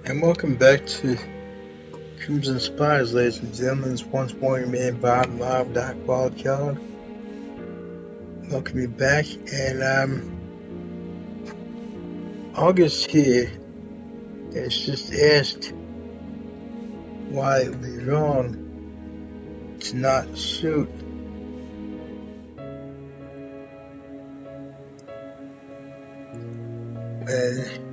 And welcome back to Crimson Spires, ladies and gentlemen. It's once more your man Bob Live, Doc Wildcard. Welcome you back. And August here has just asked why it would be wrong to not shoot. And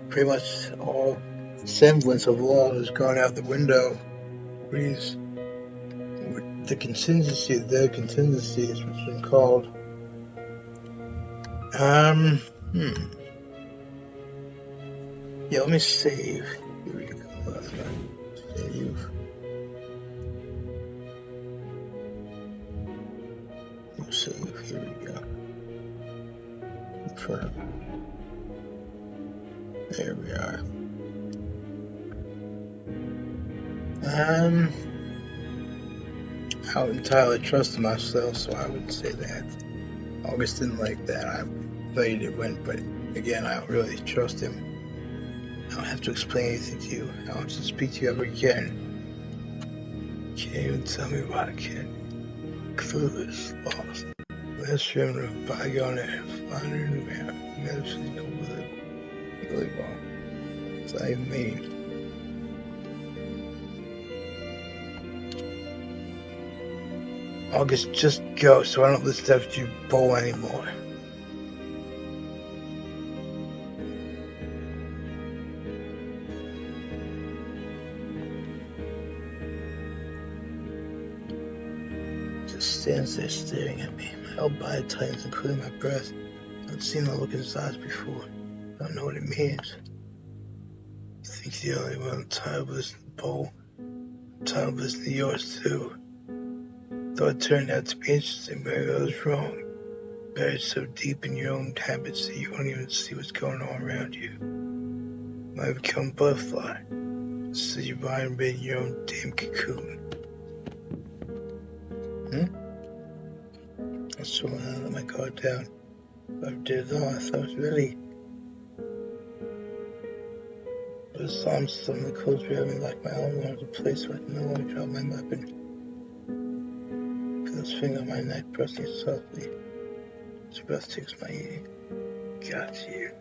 pretty much all semblance of law has gone out the window. The contingency, their contingency is what's been called. Yeah, let me save. Here we go. Save. Save. Here we go. Confirm. There we are. I don't entirely trust myself, so I would say that. August didn't like that. I played it went, but again, I don't really trust him. I don't have to explain anything to you. I don't have to speak to you ever again. Can't even tell me why I can't. Clueless, lost. Last remnant of bygone era. Find a new era. Metaphysical with really wrong. What's that even mean? August, just go so I don't listen to you bowl anymore. Just stands there staring at me, held by it tightens, including my breath. I've seen the look in his eyes before. I don't know what it means. You think the only one tired of listening to the bowl? I'm tired of listening to yours too. Though it turned out to be interesting, maybe I was wrong. Buried so deep in your own habits that you don't even see what's going on around you. You might become a butterfly. So you're lying in your own damn cocoon. I swore I let my guard down. But I did it all. I thought it was really. But as Psalm suddenly closed around me like my own wanted to place so I could no longer drop my weapon. Feel his finger on my neck, pressing it softly. His breath takes my ear. Got you.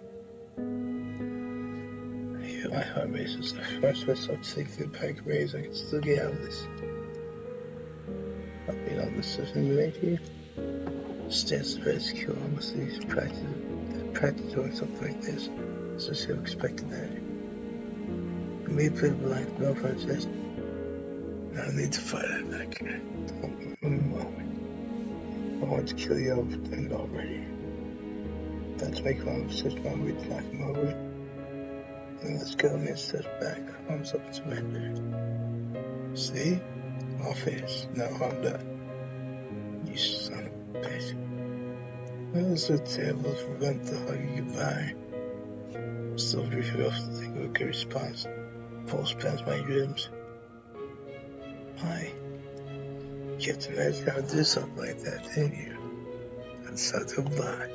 I hear my heart race as I force myself to take the pike raise. I can still get out of this. I'll be on the decision right here. Stands very secure, almost leaves practice doing something like this. So she expected that. You may play blind, no for just. I need to fight it back. I want to kill you and already. That's making my decision my way to knock him over. And let's go and steps back. Arms up and surrender. See? All finished. Now I'm done. You son of a bitch. That was so terrible to prevent the huggy goodbye. Still refused to think of a good response. Pulse pins my ribs. Why? You have to imagine how to do something like that, didn't you? That's such a lot.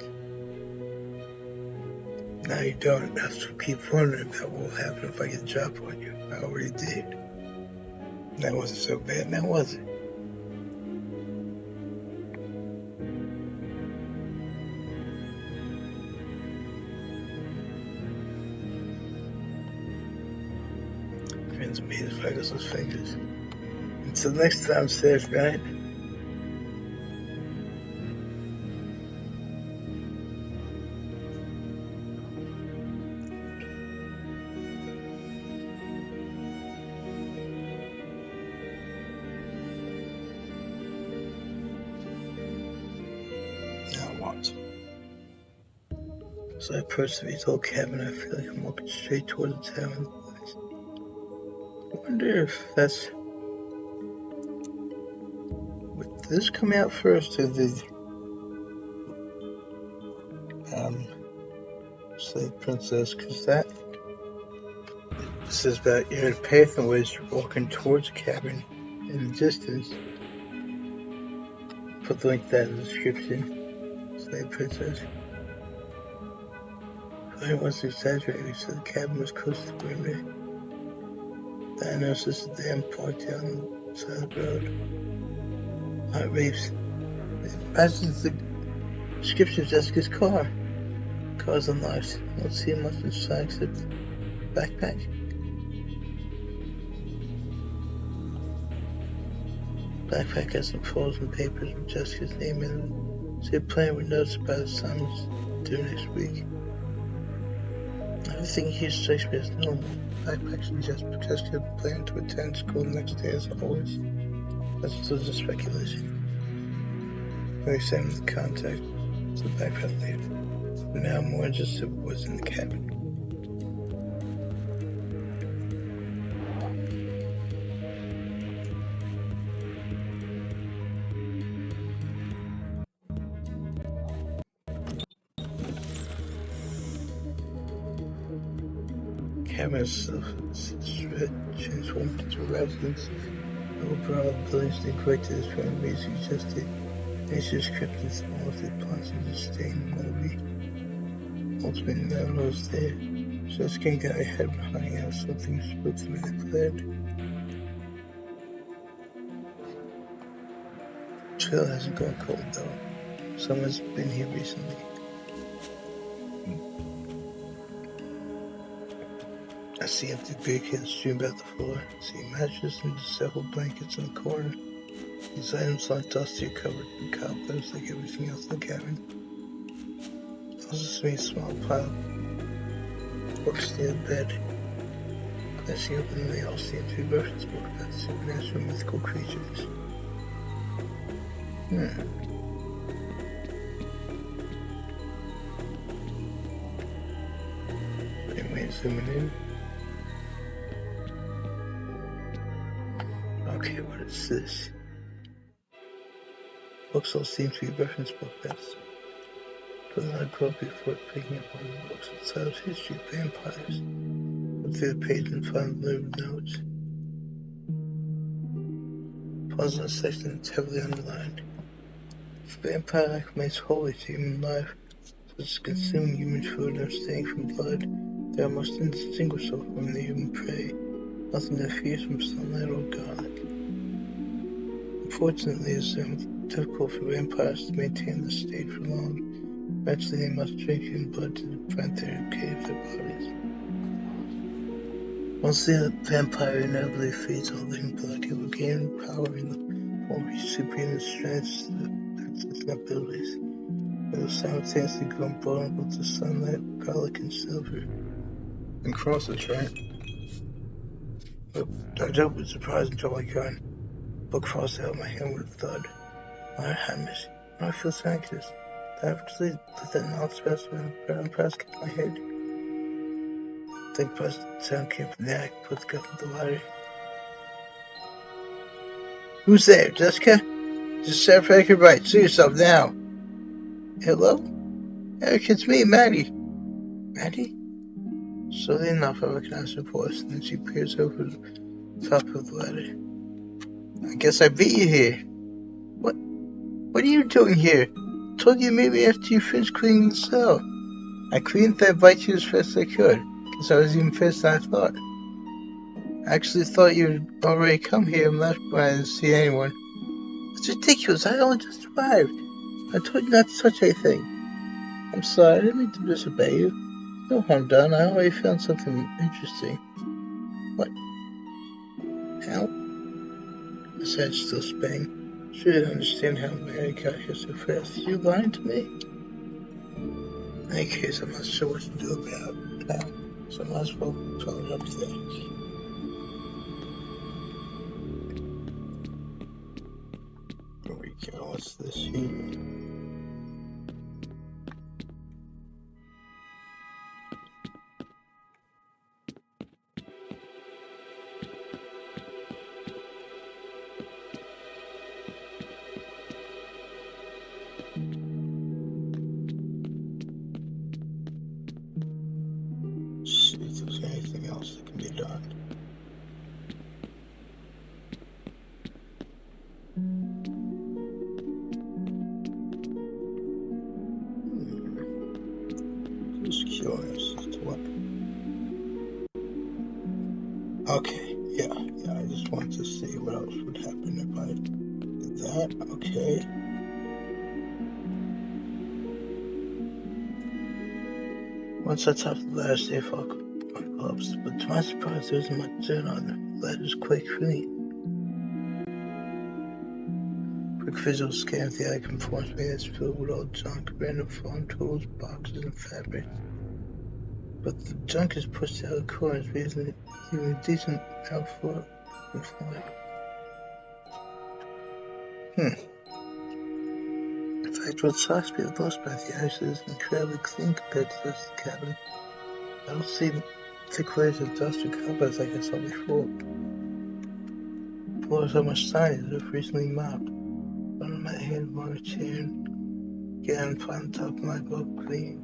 Now you don't have to keep wondering about what will happen if I get a drop on you. I already did. That wasn't so bad, now was it? Grins made his fingers fingers. Until next time, safe, right? So I approach the retail cabin. I feel like I'm walking straight toward the tavern. I wonder if that's. Would this come out first or the slave princess? Because that. This is about you're in a path in which you're walking towards the cabin in the distance. Put the link to that in the description. Slave princess. I was exaggerating, so the cabin was close to the perimeter. Then I noticed this dam parked down the side of the road. Heart race. It matches the description of Jessica's car. Car's unlocked. I don't see much inside except backpack. Backpack has some photos and papers with Jessica's name in them. See a plan with notes about assignments due next week. Everything here strikes me as normal. Backpack suggests Jessica planned to attend school the next day as always. That's still just speculation. We examined the contact to the backpack later. But now I'm more interested in what was in the cabin. Cabin itself transformed into a residence. Overall, the buildings neglected as renovated suggested. Nature's crypt is small with the plots of disdain movie. Ultimately, none was there. Jessica got her head behind out something spoke to me and declared. The trail hasn't gone cold though. Someone's been here recently. I see empty beer cans strewn about the floor. I see a mattress and several blankets in the corner. These items are dusty or covered in cobwebs like everything else in the cabin. I also see a small pile of books near the bed. Glancing up and they all seem to be reference book about supernatural mythical creatures. Anyway, zooming in. Okay, what is this? Books all seem to be reference book bets. But not appropriate before picking up one of the books with titles History of Vampires. Look through the page and find the little notes. Pause on a section that's heavily underlined. If a vampire life remains holy to human life, such as consuming human food and abstaining from blood, they are most indistinguishable from the human prey, nothing that fears from sunlight or garlic. Unfortunately, it's difficult for vampires to maintain this state for long. Eventually, they must drink human blood to prevent their decay of their bodies. Once the vampire inevitably feeds on living blood, he will gain power in the form of supreme strength and abilities. It will simultaneously become vulnerable to sunlight, garlic, and silver. And crosses, right? I don't be surprised until I gun. Book crossed out of my hand with a thud. My Hamish. Now I feel so anxious. Did I actually let that nonsense brown press get my head? I think the sound came from the attic, put the gun in the ladder. Who's there, Jessica? Just Sheriff Baker right. See yourself now. Hello? Eric, it's me, Maddie. Maddie? Slowly enough, I recognize her voice, and then she peers over the top of the ladder. I guess I beat you here. What are you doing here? I told you to meet me after you finished cleaning the cell. I cleaned that bite you as fast as I could, because I was even faster than I thought. I actually thought you'd already come here and left when I didn't see anyone. It's ridiculous. I only just arrived. I told you not to touch anything. I'm sorry. I didn't mean to disobey you. No harm done. I already found something interesting. What? How? His head still spinning. She didn't understand how Mary got here so fast. You lying to me? In any case, I'm not sure what to do about it now, so I might as well phone it up there. Here we go. What's this here? See if there's anything else that can be done. Just curious. Okay, yeah, I just wanted to see what else would happen if I did that. Okay. Once I topped the ladder, stay focused on my gloves, but to my surprise, there isn't much dirt on them. The ladder's quite clean. Quick visual scan of the attic informs me that it's filled with old junk, random farm tools, boxes, and fabric. But the junk is pushed out of corners, leaving a decent outflow of light. In fact, what shocks me the most about the attic is incredibly clean compared to the rest of the cabin. I don't see thick layers of dust or cobwebs like I saw before. The floor has so much shine as if recently mopped. Run my hand along a chair and get on the top of my glove clean.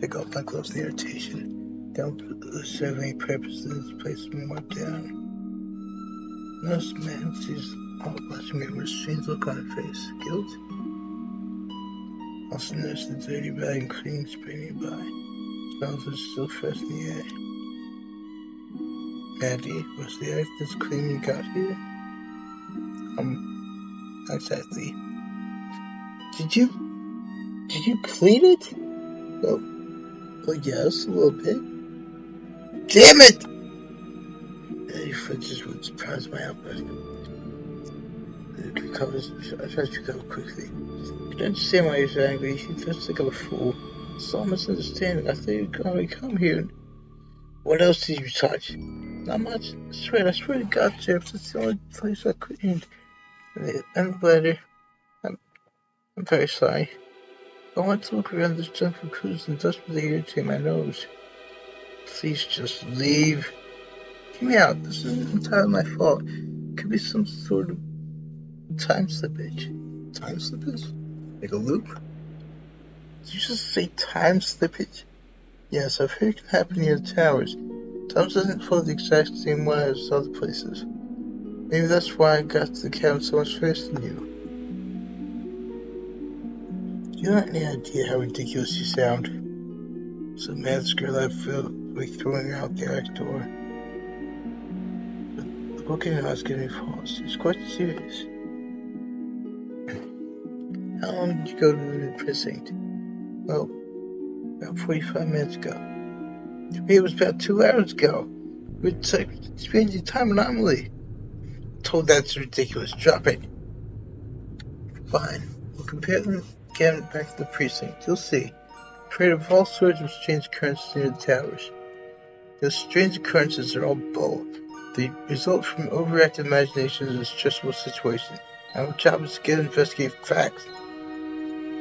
Take off my gloves in irritation. Don't serve any purpose in this place and wipe down. Notice the man sees all watching me with a strange look on her face. Guilt? Also notice the dirty rag and cleaning spray nearby. Smells are still fresh in the air. Maddie, was the attic this clean when you got here? Exactly. Did you clean it? Oh yes, a little bit. Damn it! Maddie flinches with surprise my outburst. I tried to recover quickly. I don't understand why he's angry. He feels like I'm a fool. It's all misunderstanding. I thought you'd already come here. What else did you touch? Not much. I swear to God, Jeff, that's the only place I cleaned. And the letter. I'm very sorry. I want to look around this junk for clues and dust with the irritate my nose. Please just leave. Hear me out. This isn't entirely my fault. It could be some sort of time slippage. Time slippage? Like a loop? Did you just say time slippage? Yes, I've heard it can happen near the towers. Time doesn't flow the exact same way as other places. Maybe that's why I got to the cabin so much faster than you. You don't have any idea how ridiculous you sound. So mad this girl I felt like throwing her out the attic door. But the look in her eyes giving me pause. It's quite serious. How long did you go to the precinct? Well, about 45 minutes ago. To me, it was about 2 hours ago. It's like a strange time anomaly. Told that's ridiculous. Drop it. Fine. We'll compare them again back to the precinct. You'll see. Afraid of all sorts of strange occurrences near the towers. Those strange occurrences are all bull. They result from overactive imagination in a stressful situation. Our job is to get investigate facts.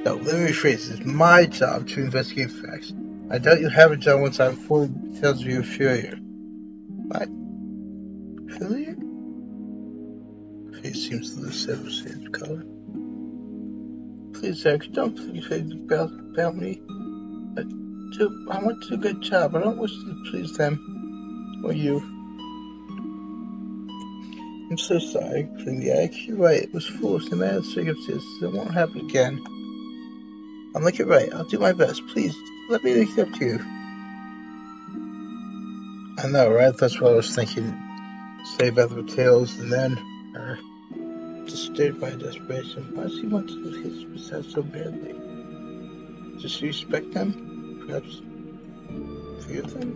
No, let me rephrase. It's my job to investigate facts. I doubt you'll have a job once I'm fully tells you a failure. What? Failure? Her face seems to lose several shades of color. Please, Eric, don't please about me. I want to do a good job. I don't wish to please them or you. I'm so sorry, Cliniac. You're right. It was foolish. No matter the circumstances, it won't happen again. I'll make it right. I'll do my best. Please, let me make it up to you. I know, right? That's what I was thinking. Say about the potatoes, and then just stirred by desperation. Why does he want to hit his out so badly? Just respect them? Perhaps fear them?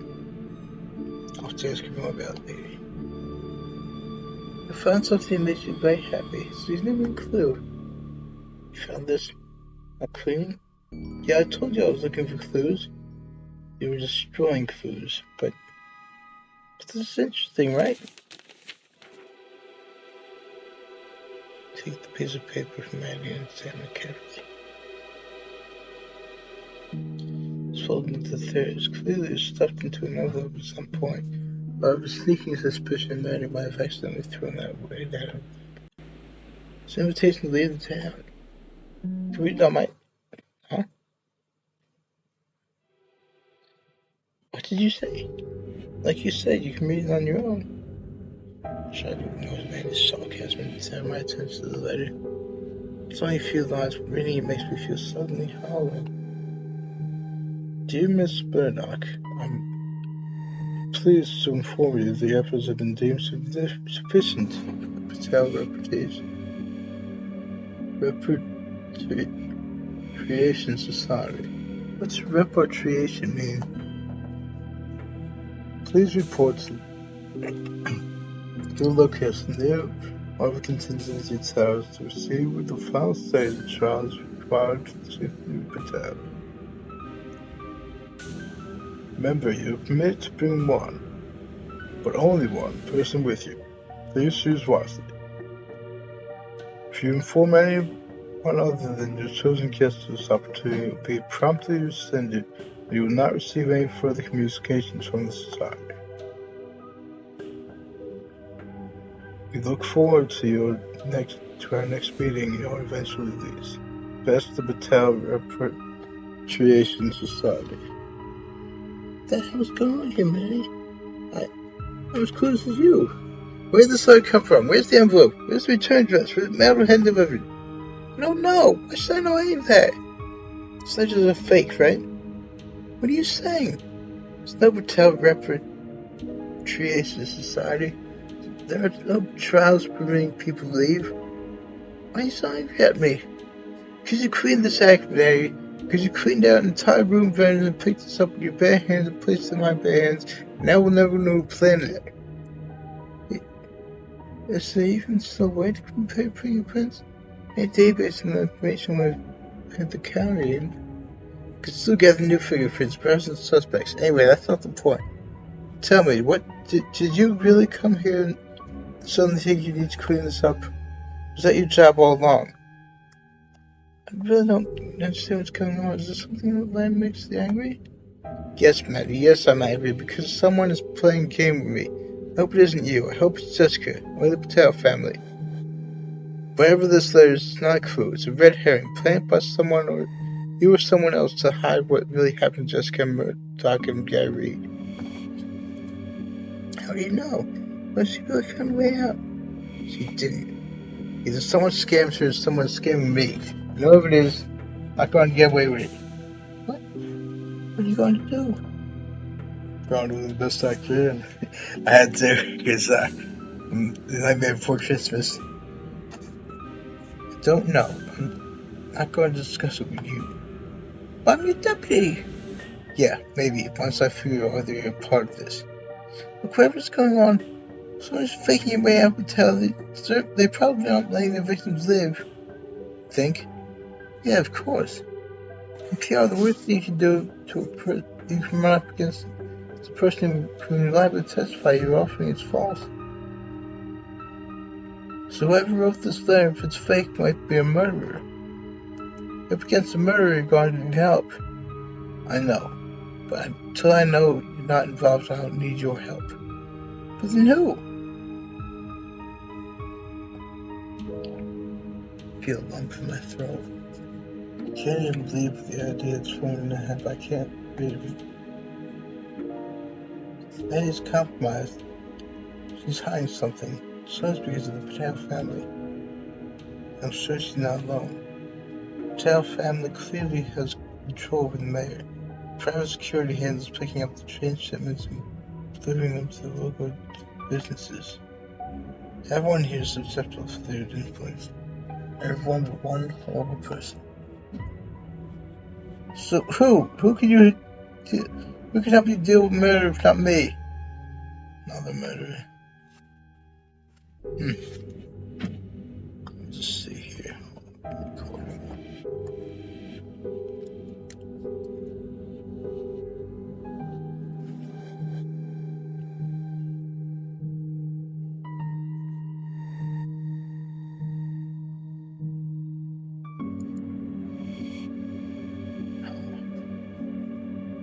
I'll just ask more about it later. I found something that makes you very happy, so you never a clue. You found this? A cleaning? Yeah, I told you I was looking for clues. You were destroying clues, but this is interesting, right? Take the piece of paper from Andy and examine it carefully. It's folded into thirds. Clearly, it was stuffed into an envelope at some point. But I have a sneaking suspicion that Andy might have accidentally thrown that away down. It's an invitation to leave the town. To read on my... Huh? What did you say? Like you said, you can read it on your own. I tried to ignore Amanda's sarcasm and turn my attention to the letter. It's only a few lines, but reading it makes me feel suddenly hollow. Dear Miss Burdock, please pleased to inform you the efforts have been deemed sufficient for the Patel Repatriation Society. What's repatriation mean? Please report to your location near one of the contingency towers to receive with the final stage of trials required to Patel. Remember, you are permitted to bring one, but only one person with you. Please choose wisely. If you inform anyone other than your chosen guest of this opportunity, it will be promptly rescinded, and you will not receive any further communications from the Society. We look forward to our next meeting and your eventual release. Best, the Patel Repatriation Society. What the hell's going on here, Manny? I'm as close as you. Where did this letter come from? Where's the envelope? Where's the return address? Where's the mail hand delivered? I don't know. Why should I know any of that? These letters are fake, right? What are you saying? There's no Patel Repatriation Society. There are no trials permitting people to leave. Why are you so angry at me? Because you cleaned this act, Mary. Because you cleaned out an entire room better and picked this up with your bare hands and placed it in my bare hands, and I will never know who planned it. Is there even still a way to compare fingerprints? A database and the information we at the county and could still gather new fingerprints, perhaps as suspects. Anyway, that's not the point. Tell me, what did you really come here and suddenly think you need to clean this up? Was that your job all along? I really don't understand what's going on. Is this something that Len makes you angry? Yes, Maddie, yes, I'm angry because someone is playing a game with me. I hope it isn't you. I hope it's Jessica or the Patel family. Whatever this letter is, it's not a clue. It's a red herring planted by someone or you or someone else to hide what really happened to Jessica Murdoch and Gary Reed. How do you know? What if she really found a way out? She didn't. Either someone scams her or someone scamming me. And whoever it is, I'm not going to get away with it. What? What are you going to do? I'm going to do the best I can. I had to, because the nightmare before Christmas. I don't know. I'm not going to discuss it with you. But I'm your deputy. Yeah, maybe, once I figure out whether you're a part of this. Look, whatever's going on, someone's faking your way out and tell they probably aren't letting their victims live. Think? Yeah, of course. In PR, the worst thing you can do you can run up against the person who is liable to testify you're offering is false. So whoever wrote this letter, if it's fake, might be a murderer. Up against a murderer, you're going to need help. I know. But until I know you're not involved, I don't need your help. But then who? I feel a lump in my throat. I can't even believe the idea it's forming in my head. I can't read it. Maddie's compromised. She's hiding something. So it's because of the Patel family. I'm sure she's not alone. The Patel family clearly has control over the mayor. Private security handles picking up the train shipments and delivering them to the local businesses. Everyone here is susceptible to their influence. Everyone but one horrible person. So who can help you deal with murder if not me? Another murderer. Let's just see here. Recording.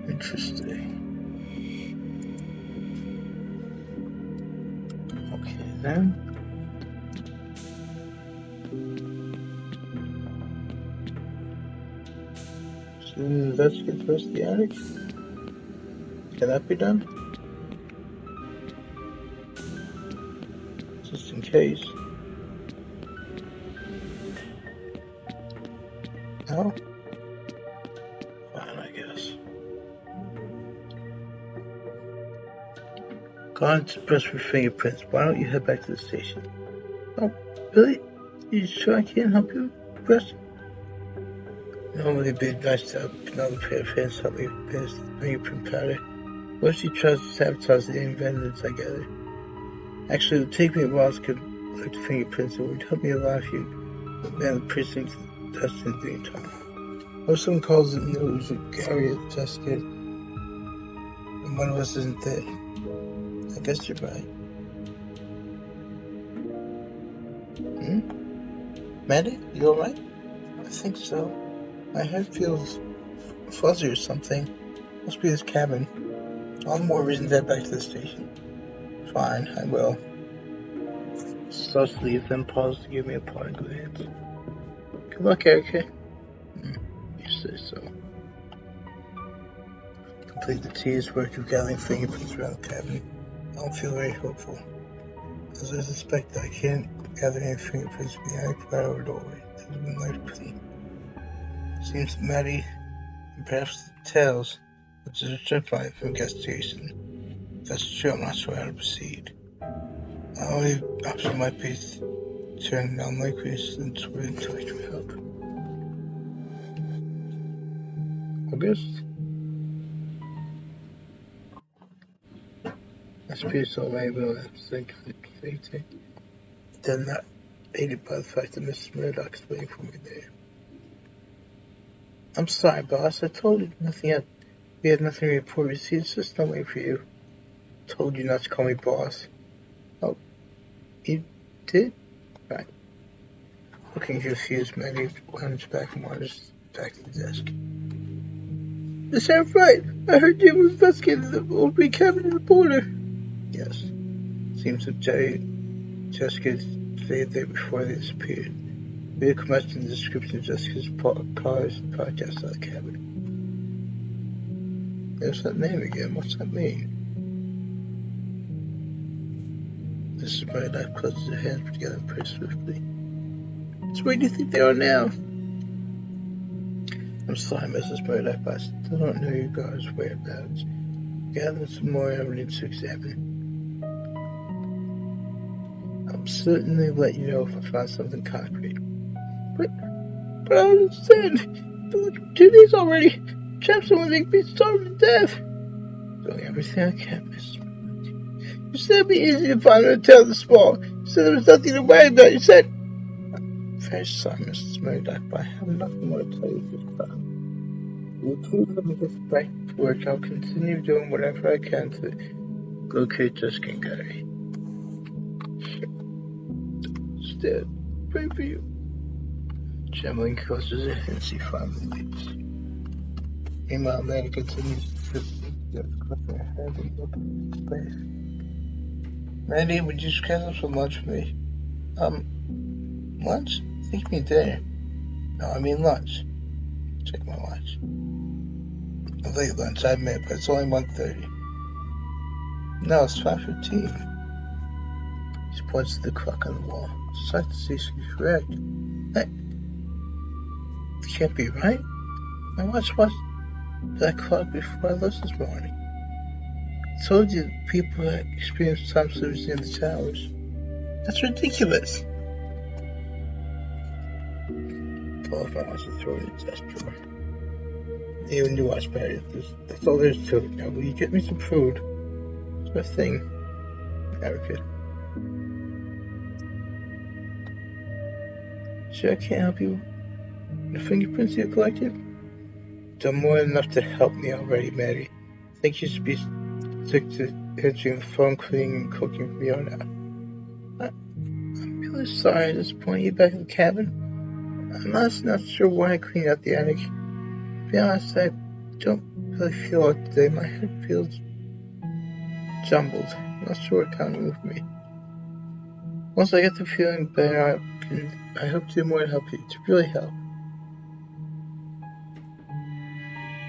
Interesting. Okay then. So investigate the rest of the attic. Can that be done? Just in case. No? Fine, I guess. Gone to press for fingerprints. Why don't you head back to the station? Oh, really? You sure I can't help you, Press? Normally it'd be nice to have another pair of hands help me with his fingerprint powder. What if she tries to sabotage the invented together? Actually, it would take me a while to collect the fingerprints. It would help me a lot if you man the precinct testing the time. Or someone calls it news that Gary Jessica and one of us isn't there. I guess you're right. Maddie, you alright? I think so. My head feels fuzzy or something. Must be this cabin. All the more reason to head back to the station. Fine, I will. Starts to leave, then pauses to give me a parting glance. Good luck, Erica. You say so. Complete the tedious work of gathering fingerprints around the cabin. I don't feel very hopeful. As I suspect, I can't gather any fingerprints from the attic right over the doorway. That would have been life clean. Seems that Maddie, and perhaps the Tails, which is a trip line for investigation. If that's true, I'm not sure how to proceed. My only option might be turning down likely since we're in touch with help. August? I suppose so, maybe I'll have to think later. Then not aided by the fact that Mrs. Murdoch is waiting for me there. I'm sorry, boss. I told you nothing yet. We had nothing to report. It's just not waiting for you. Told you not to call me boss. Oh, you did? Right. Looking confused, Maggie lounged back and wanders back to the desk. The sheriff right. I heard you were investigating the old green cabin in the border. Yes. Seems that Jessica stayed there before they disappeared. We had commenced in the description of Jessica's cars and podcast out of the cabin. There's that name again. What's that mean? Mrs. Murdoch closes her hands together pretty swiftly. So where do you think they are now? I'm sorry, Mrs. Murdoch, but I still don't know your guys' whereabouts. Gather some more evidence to examine. I'll certainly let you know if I find something concrete. But I don't understand. It's been like 2 days already. Trapped someone they be starved to death. Doing everything I can, Mrs. Murdoch. You said it'd be easy to find her tail this small. You said there was nothing to worry about. You said... I'm very sorry, Mrs. Murdoch, but I have nothing more to tell you this time. Will you please let me get back to work? I'll continue doing whatever I can to locate Jessica and Gary. Instead, pray for you. Trembling closes her and she finally leaves. Meanwhile, Mary continues to sit clutching her head and looking into space. Mandy, would you schedule some lunch for me? Lunch? I think you mean dinner. No, I mean lunch. Check my watch. A late lunch, I admit, but it's only 1:30. No, it's 5:15. She points to the clock on the wall. It's sad to see she's correct. That can't be right. I watched that clock before I left this morning. I told you people that experience time slips in the towers. That's ridiculous. Pull off my watch and throw it in the desk drawer. Even you watch better. That's all there is to it. Now, will you get me some food? It's my thing. Erica. Sure, I can't help you. The fingerprints you collected? Done more than enough to help me already, Mary. I think you should be stick to answering the phone, cleaning, and cooking from here on out. I'm really sorry at this point. You back in the cabin? I'm honestly not sure why I cleaned out the attic. To be honest, I don't really feel it today. My head feels jumbled. I'm not sure what kind of moved me. Once I get the feeling better, I hope to do more to help you. To really help.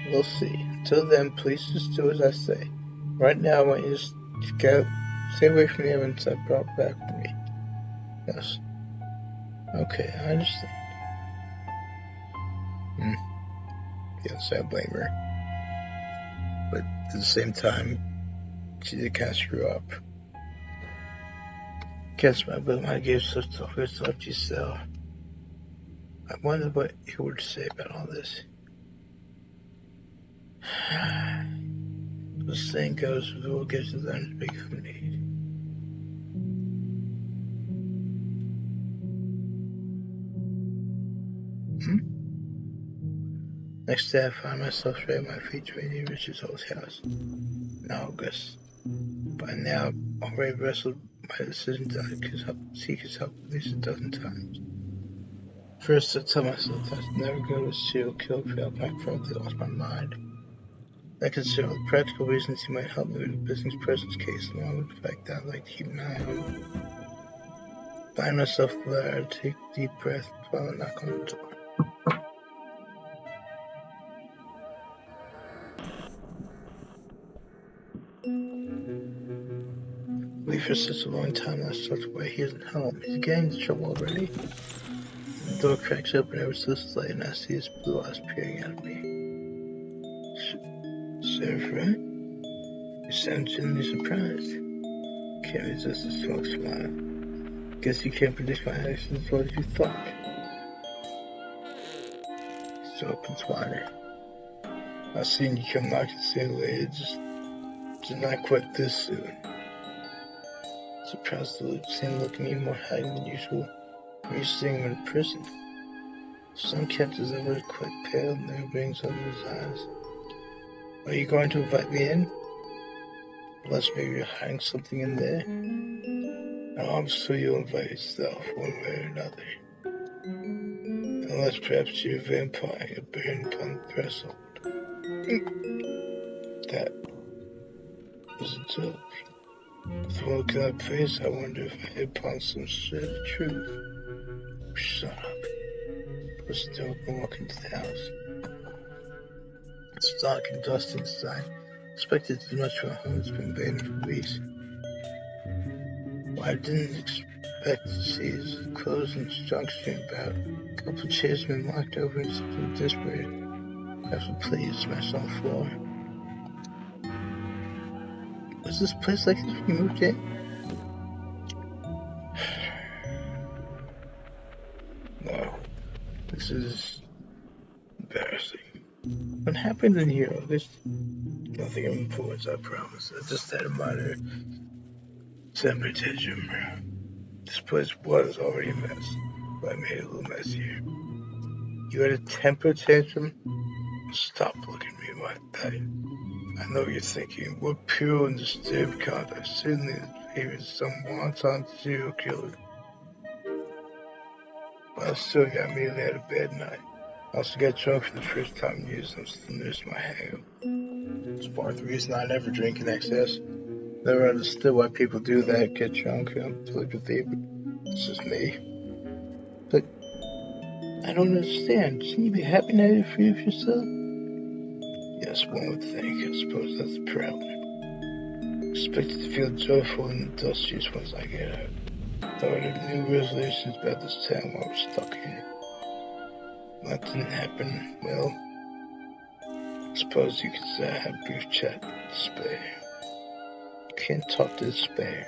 We'll see. Until then, please just do as I say. Right now, I want you to stay away from the evidence I brought back with me. Yes. Okay, I understand. Yes, I blame her. But at the same time, She did kind of screw up. Guess my brother might give such to herself to sell. I wonder what he would say about all this. The saying goes, the world gives to them to big who need. Next day I find myself straight on my feet to Lady Richard's old house in August. By now, I've already wrestled my decision to seek his help at least a dozen times. First, I tell myself I'd never go to a serial killer without my probably lost my mind. I consider all the practical reasons he might help me with a business presence case, along with the fact that I'd like to keep an eye on him. Find myself there, take a deep breath while I knock on the door. Leave for such a long time, I start to wait. He isn't home. He's getting into trouble already. The door cracks open ever so slightly, and I see his blue eyes peering at me. Sarah, you sound genuinely surprised. Can't resist a strong smile. Guess you can't predict my actions as well as you thought. His door opens wider. I've seen you come knocking soon, lady. Just not quite this soon. Surprised to see him looking even more haggard than usual. I'm used to seeing him in prison. Some captives are really quite pale and there are rings under his eyes. Are you going to invite me in? Unless maybe you're hiding something in there? No, I'm sure you'll invite yourself one way or another. Unless perhaps you're a vampire you're burned upon the threshold. That was a joke. With one look at that face, I wonder if I hit upon some sort of truth. Shut up. Push the door and walk into the house. It's dark and dusty inside. Expected too much for a home that's been abandoned for weeks. What I didn't expect to see is clothes and junk strewn about. A couple of chairs have been knocked over and something desperate. Perhaps a plate smashed on the floor. Was this place like this when you moved in? No. This is embarrassing. What happened in here, August? Nothing of importance, I promise. I just had a minor temper tantrum. This place was already a mess, but I made it a little messier. You had a temper tantrum? Stop looking at me like that. I know what you're thinking. What pure and disturbed conduct. Certainly even some wanton serial killer. But I still got immediately had a bad night. I also got drunk for the first time in years and I'm still nursing my hangover. It's part of the reason I never drink in excess. Never understood why people do that, get drunk, and totally believe it. It's just me. But I don't understand. Shouldn't you be happy now you're free of yourself? Yes, one would think. I suppose that's the problem. Expected to feel joyful and industrious once I get out. Thought of new resolutions about this town while we're stuck here. That didn't happen. Well, I suppose you could say I had a brief chat with despair. Can't talk to despair.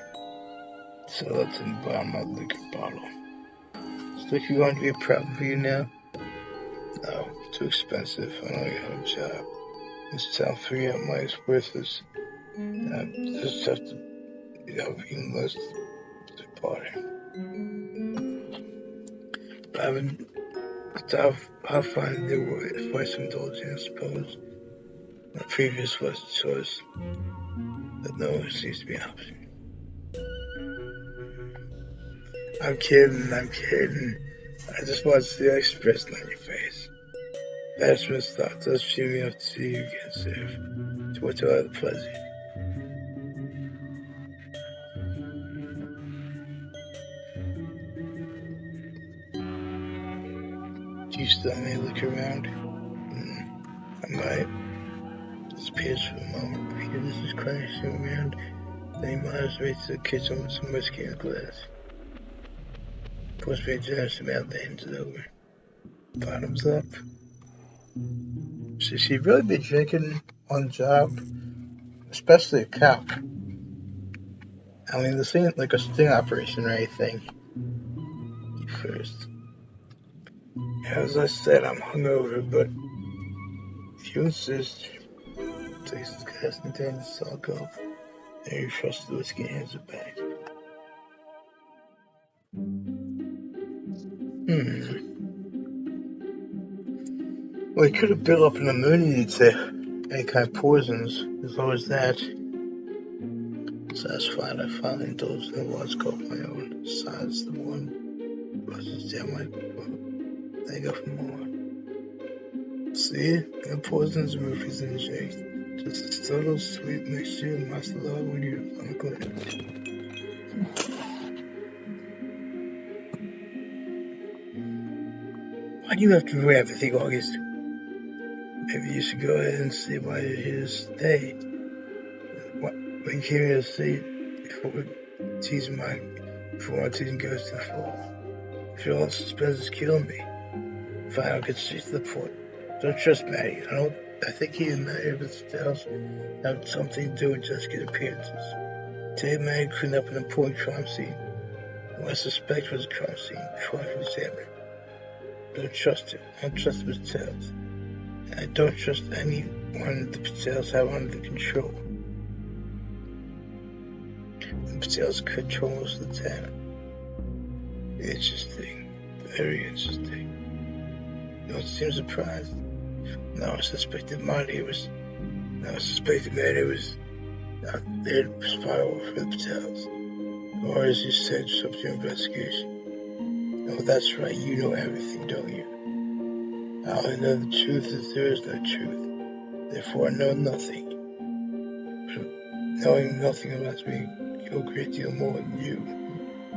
So that's in the bottom of my liquor bottle. Is liquor going to be a problem for you now? No, too expensive. I don't even have a job. This town figuring out money is worthless. I just have to, even less to the party. But I'll find a new way to fight some indulgence, I suppose. My previous was a choice, but no, it seems to be an option. I'm kidding. I just want to see the expression on your face. That's first thought does cheer me up to see you again, Sif. To what do I have the pleasure? Do you still have any liquor around? I might. Disappears for a moment. I hear this is crashing around. Then he monitors me to the kitchen with some whiskey in a glass. Pours me a generous amount and hands it over. Bottoms up. Should she really be drinking on the job? Especially a cop. I mean, this ain't like a sting operation or anything. First, as I said, I'm hungover, but if you insist, takes his glass and then the sock off, and he refreshes the whiskey and hands it back. Well, he could have built up an immunity to any kind of poisons, as low as that. Satisfied, I finally indulged in a large cup of my own. Besides, the one rushes down my throat. I go for more. See? No poisons, roofies, and shakes. Just a subtle, sweet mixture of masala when you're on the lips. Why do you have to ruin everything, August? Maybe you should go ahead and see why you're here to stay. When you came here to see before teasing goes to the fall. If your all suspense is killing me, fine, I'll get straight to the point. Don't trust Maddie. I think he and Maddie with Styles have something to do with Jessica's appearances. Today, Maddie cleaned up an important crime scene. What I suspect was a crime scene before I could examine it. Don't trust him. I don't trust Mr. Styles. And I don't trust anyone the Patels have under control. The Patels control most of the town. Interesting. Very interesting. You don't seem surprised. Now I suspected Maddie was out there to spiral for the Patels. Or as you said, something to investigation. Oh, that's right, you know everything, don't you? I only know the truth as there is no truth. Therefore I know nothing. But knowing nothing allows me to know a great deal more than you. I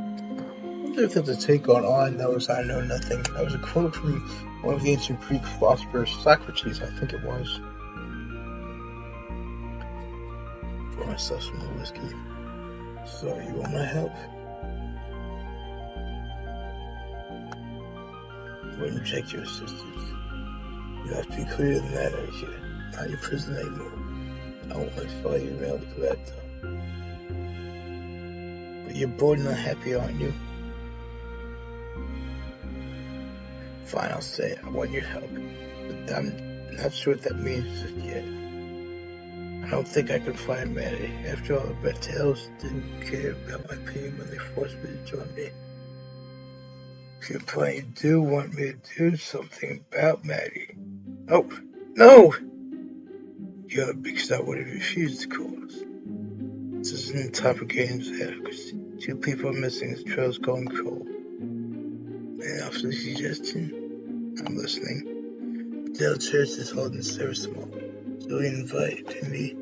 wonder if that's a take on all I know is I know nothing. That was a quote from one of the ancient Greek philosophers, Socrates, I think it was. Pour myself some more whiskey. So, you want my help? I wouldn't reject your assistance. You have to be clear in that area. Not your prison anymore. I won't let you follow you around for that though. But you're bored and unhappy, aren't you? Fine, I'll say I want your help. But I'm not sure what that means just yet. I don't think I can find Maddie. After all, the Red Tails didn't care about my opinion when they forced me to join me. If you imply you do want me to do something about Maddie. Oh, no! You're the big star would have refused to call us. This isn't the time for games there, because 2 people are missing, his trail's going cold. And after the suggestion, I'm listening. Dale Church is holding service tomorrow. So he invited me.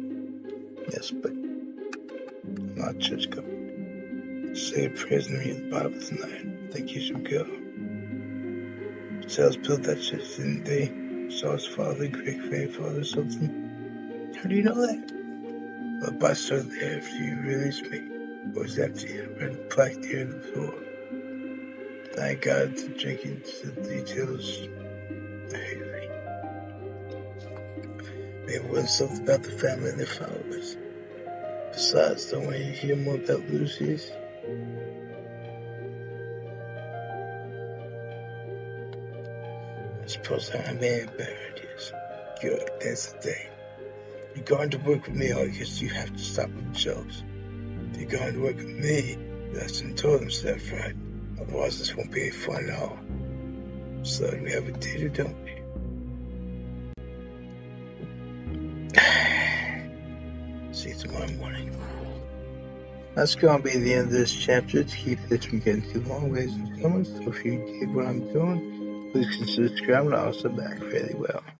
Yes, but I'm not church going. Say prayers and read the Bible tonight. I think you should go. Sales built that church, didn't they? Saw his father, great grandfather or something. How do you know that? Well, the bus started there after you released me. It was empty. I read the plaque near the floor. Thank God to drinking to the details. I hate it. Maybe it wasn't something about the family and their followers. Besides, don't want you to hear more about Lucy's. I suppose I may have better ideas. Good, that's the thing. If you're going to work with me, I guess you have to stop with the jokes. If you're going to work with me, that's in told himself, right? Otherwise, this won't be fun at all. So, we have a date or don't we? See you tomorrow morning. That's going to be the end of this chapter. To keep this from getting too long, ladies and gentlemen. So if you dig what I'm doing, please consider subscribing. I'll also back fairly well.